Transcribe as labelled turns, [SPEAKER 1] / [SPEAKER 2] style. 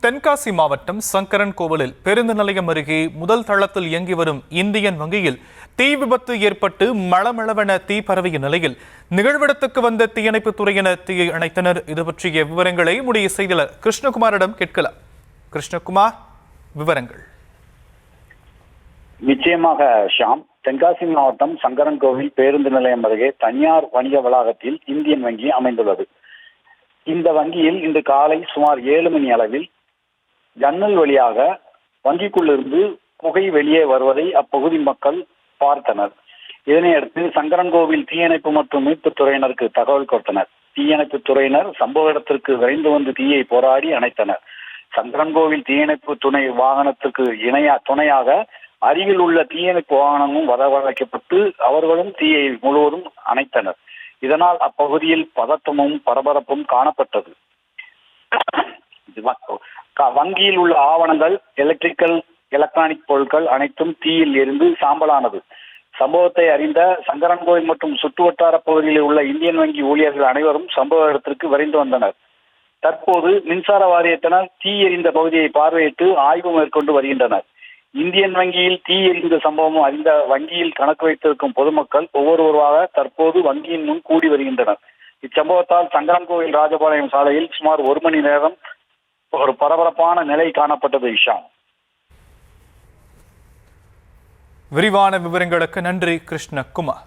[SPEAKER 1] தென்காசி மாவட்டம் சங்கரன் கோவிலில் பேருந்து நிலையம் அருகே முதல் தளத்தில் இயங்கி வரும் இந்தியன் வங்கியில் தீ விபத்து ஏற்பட்டு மளமளவென தீ பரவிய நிலையில் நிகழ்விடத்துக்கு வந்த தீயணைப்புத் துறையினர் தீயை அணைத்தனர். இது பற்றிய விவரங்களை நம்முடைய செய்தியாளர் கிருஷ்ணகுமாரிடம் கேட்கலாம். கிருஷ்ணகுமார், விவரங்கள்.
[SPEAKER 2] நிச்சயமாக ஷாம். தென்காசி மாவட்டம் சங்கரன் கோவில் பேருந்து நிலையம் அருகே தனியார் வணிக வளாகத்தில் இந்தியன் வங்கி அமைந்துள்ளது. இந்த வங்கியில் இன்று காலை சுமார் 7 மணி அளவில் ஜன்னல் வழியாக வங்கிக்குள்ளிருந்து புகை வெளியே வருவதை அப்பகுதி மக்கள் பார்த்தனர். இதனையடுத்து சங்கரன்கோவில் தீயணைப்பு மற்றும் மீட்புத் துறையினருக்கு தகவல் கொடுத்தனர். தீயணைப்பு துறையினர் சம்பவ இடத்திற்கு விரைந்து வந்து தீயை போராடி அணைத்தனர். சங்கரன்கோவில் தீயணைப்பு துணை வாகனத்திற்கு துணையாக அருகில் உள்ள தீயணைப்பு வாகனமும் வரவழைக்கப்பட்டு அவர்களும் தீயை முழுவதும் அணைத்தனர். இதனால் அப்பகுதியில் பதட்டமும் பரபரப்பும் காணப்பட்டது. வங்கியில் உள்ள ஆவணங்கள், எலக்ட்ரானிக் பொருட்கள் அனைத்தும் தீயில் எரிந்து சாம்பலானது. சம்பவத்தை அறிந்த சங்கரன்கோவில் மற்றும் சுற்றுவட்டார பகுதிகளில் உள்ள இந்தியன் வங்கி ஊழியர்கள் அனைவரும் சம்பவ இடத்திற்கு விரைந்து வந்தனர். தற்போது மின்சார வாரியத்தினர் தீ எரிந்த பகுதியை பார்வையிட்டு ஆய்வு மேற்கொண்டு வருகின்றனர். இந்தியன் வங்கியில் தீ எரிந்த சம்பவம் அறிந்த வங்கியில் கணக்கு வைத்திருக்கும் பொதுமக்கள் ஒவ்வொருவராக தற்போது வங்கியின் முன் கூடி வருகின்றனர். இச்சம்பவத்தால் சங்கரன்கோவில் ராஜபாளையம் சாலையில் சுமார் 1 மணி நேரம் ஒரு பரபரப்பான நிலை காணப்பட்டது. இஷான்,
[SPEAKER 1] விரிவான விவரங்களுக்கு நன்றி கிருஷ்ணகுமார்.